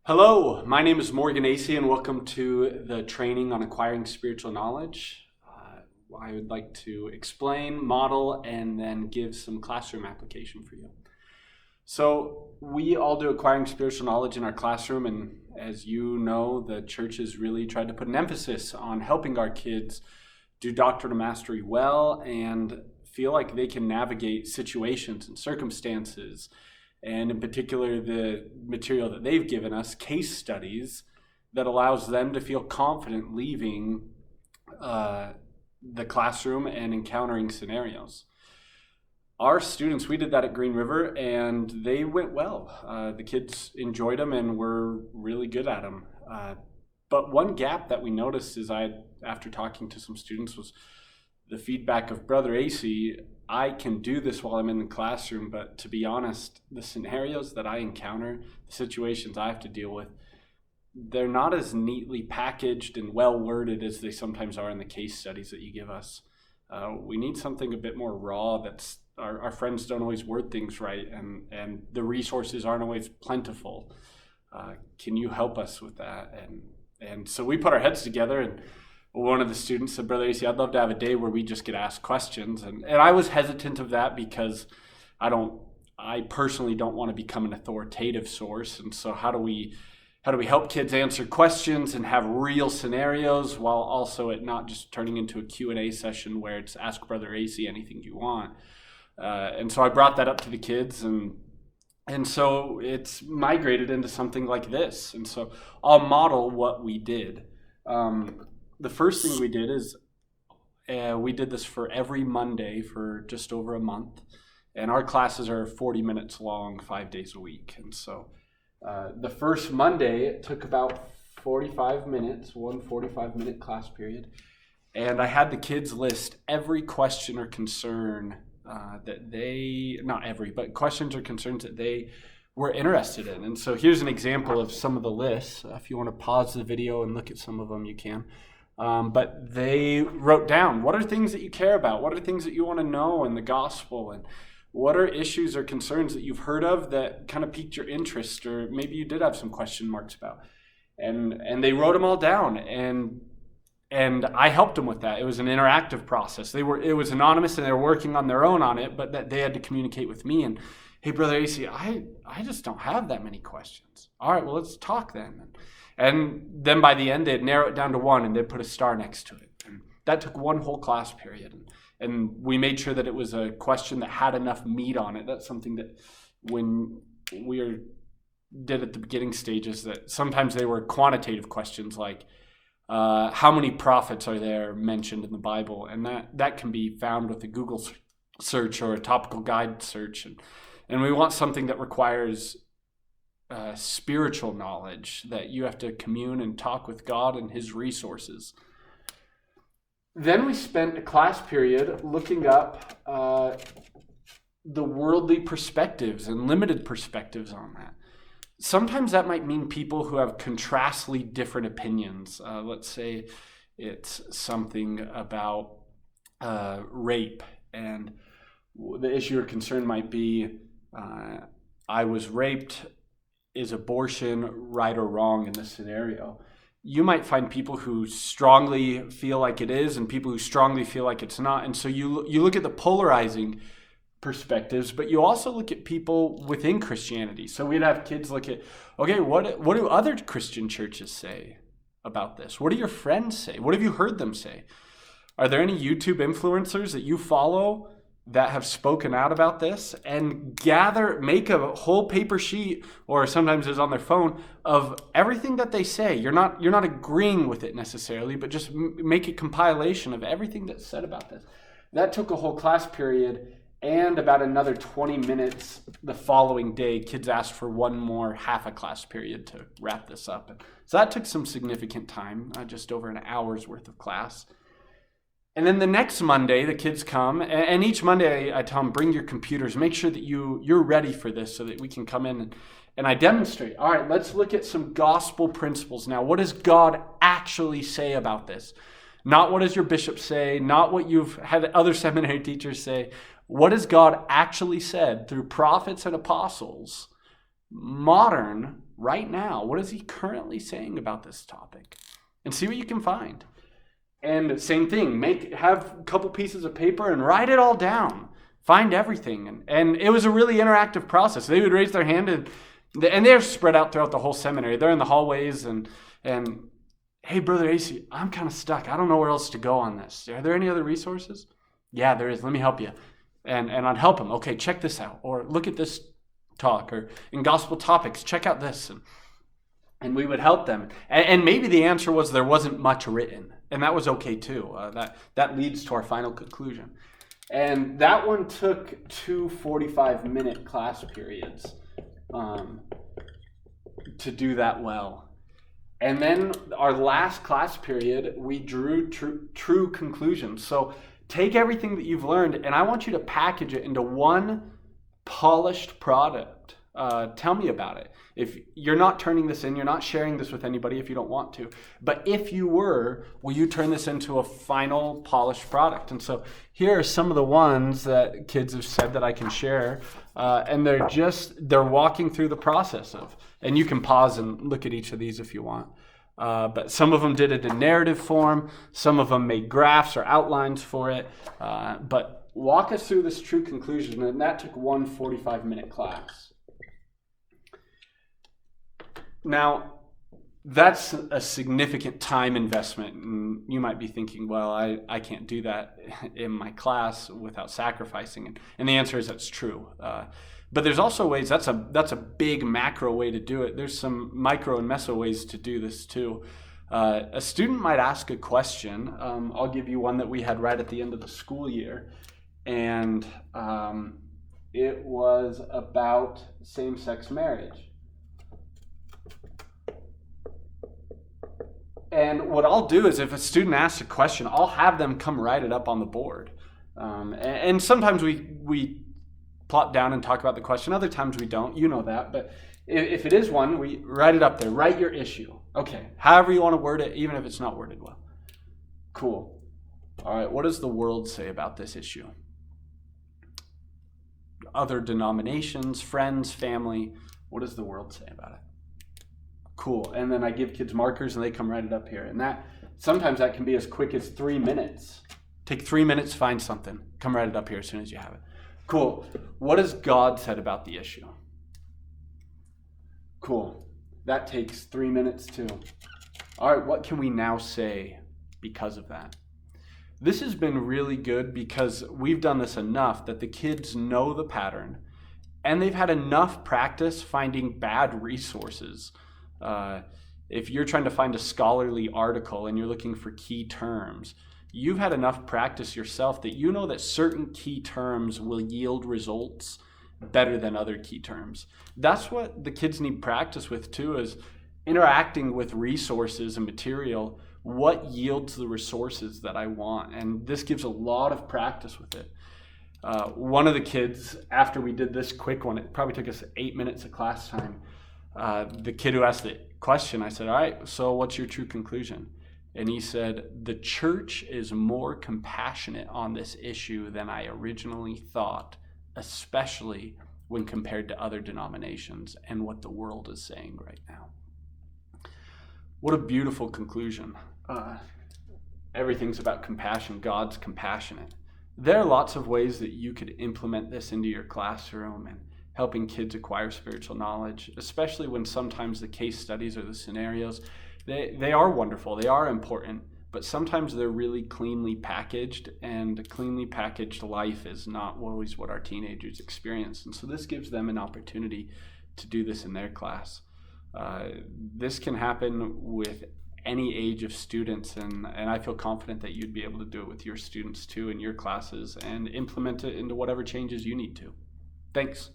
Hello, my name is Morgan Acey, and welcome to the training on acquiring spiritual knowledge. I would like to explain, model, and then give some classroom application for you. So we all do acquiring spiritual knowledge in our classroom, and as you know, the church has really tried to put an emphasis on helping our kids do doctrinal mastery well and feel like they can navigate situations and circumstances, and in particular the material that they've given us, case studies, that allows them to feel confident leaving the classroom and encountering scenarios. Our students, we did that at Green River, and they went well. The kids enjoyed them and were really good at them. But one gap that we noticed after talking to some students, was the feedback of Brother Acey. I can do this while I'm in the classroom, but to be honest, the scenarios that I encounter, the situations I have to deal with, they're not as neatly packaged and well worded as they sometimes are in the case studies that you give us. We need something a bit more raw. That's our friends don't always word things right, and the resources aren't always plentiful. Can you help us with that? And so we put our heads together, and one of the students said, Brother Acey, I'd love to have a day where we just get asked questions. And I was hesitant of that because I personally don't want to become an authoritative source. And so how do we help kids answer questions and have real scenarios while also it not just turning into a Q&A session where it's ask Brother Acey anything you want. And so I brought that up to the kids, and so it's migrated into something like this. And so I'll model what we did. The first thing we did is we did this for every Monday for just over a month. And our classes are 40 minutes long, 5 days a week. And so the first Monday, it took about 45 minutes, one 45-minute class period. And I had the kids list every question or concern questions or concerns that they were interested in. And so here's an example of some of the lists. If you want to pause the video and look at some of them, you can. But they wrote down, what are things that you care about? What are things that you want to know in the gospel? And what are issues or concerns that you've heard of that kind of piqued your interest, or maybe you did have some question marks about? And they wrote them all down, and I helped them with that. It was an interactive process. It was anonymous, and they were working on their own on it, but that they had to communicate with me. And hey, Brother Acey, I just don't have that many questions. All right, well, let's talk then. And then by the end, they'd narrow it down to one, and they'd put a star next to it. And that took one whole class period. And we made sure that it was a question that had enough meat on it. That's something that when we did at the beginning stages, that sometimes they were quantitative questions like, how many prophets are there mentioned in the Bible? And that can be found with a Google search or a topical guide search. And we want something that requires spiritual knowledge, that you have to commune and talk with God and his resources. Then we spent a class period looking up the worldly perspectives and limited perspectives on that. Sometimes that might mean people who have contrastly different opinions. Let's say it's something about rape, and the issue or concern might be, I was raped. Is abortion right or wrong in this scenario? You might find people who strongly feel like it is and people who strongly feel like it's not. And so you look at the polarizing perspectives, but you also look at people within Christianity. So we'd have kids look at, okay, what do other Christian churches say about this? What do your friends say? What have you heard them say? Are there any YouTube influencers that you follow that have spoken out about this? And make a whole paper sheet, or sometimes it's on their phone, of everything that they say. You're not agreeing with it necessarily, but just make a compilation of everything that's said about this. That took a whole class period and about another 20 minutes the following day. Kids asked for one more half a class period to wrap this up. And so that took some significant time, just over an hour's worth of class. And then the next Monday, the kids come, and each Monday I tell them, bring your computers, make sure that you're ready for this so that we can come in and I demonstrate. All right, let's look at some gospel principles now. What does God actually say about this? Not what does your bishop say, not what you've had other seminary teachers say. What has God actually said through prophets and apostles modern, right now. What is he currently saying about this topic? And see what you can find. And same thing, have a couple pieces of paper and write it all down. Find everything. And it was a really interactive process. They would raise their hand and they're spread out throughout the whole seminary. They're in the hallways and hey, Brother AC, I'm kind of stuck. I don't know where else to go on this. Are there any other resources? Yeah, there is. Let me help you. And I'd help them. Okay, check this out. Or look at this talk. Or in Gospel Topics, check out this. And we would help them. And maybe the answer was there wasn't much written. And that was okay too. That leads to our final conclusion. And that one took 2 45-minute class periods to do that well. And then our last class period, we drew true conclusions. So take everything that you've learned, and I want you to package it into one polished product. Tell me about it. If you're not turning this in, you're not sharing this with anybody if you don't want to. But if you were, will you turn this into a final polished product? And so here are some of the ones that kids have said that I can share. And they're walking through the process of, and you can pause and look at each of these if you want. But some of them did it in narrative form. Some of them made graphs or outlines for it. But walk us through this true conclusion. And that took 1 45-minute class. Now, that's a significant time investment. And you might be thinking, well, I can't do that in my class without sacrificing. And the answer is that's true. But there's also ways, that's a big macro way to do it. There's some micro and meso ways to do this too. A student might ask a question. I'll give you one that we had right at the end of the school year. And it was about same-sex marriage. And what I'll do is if a student asks a question, I'll have them come write it up on the board. And sometimes we plot down and talk about the question. Other times we don't. You know that. But if it is one, we write it up there. Write your issue. Okay. However you want to word it, even if it's not worded well. Cool. All right. What does the world say about this issue? Other denominations, friends, family. What does the world say about it? Cool. And then I give kids markers and they come write it up here. And sometimes that can be as quick as 3 minutes. Take 3 minutes, find something. Come write it up here as soon as you have it. Cool. What has God said about the issue? Cool. That takes 3 minutes too. All right, what can we now say because of that? This has been really good because we've done this enough that the kids know the pattern and they've had enough practice finding bad resources. If you're trying to find a scholarly article and you're looking for key terms, you've had enough practice yourself that you know that certain key terms will yield results better than other key terms. That's what the kids need practice with too, is interacting with resources and material. What yields the resources that I want? And this gives a lot of practice with it. One of the kids, after we did this quick one, it probably took us 8 minutes of class time. The kid who asked the question, I said, all right, so what's your true conclusion? And he said, the church is more compassionate on this issue than I originally thought, especially when compared to other denominations and what the world is saying right now. What a beautiful conclusion. Everything's about compassion. God's compassionate. There are lots of ways that you could implement this into your classroom and helping kids acquire spiritual knowledge, especially when sometimes the case studies or the scenarios, they are wonderful, they are important, but sometimes they're really cleanly packaged, and a cleanly packaged life is not always what our teenagers experience. And so this gives them an opportunity to do this in their class. This can happen with any age of students, and I feel confident that you'd be able to do it with your students too in your classes and implement it into whatever changes you need to. Thanks.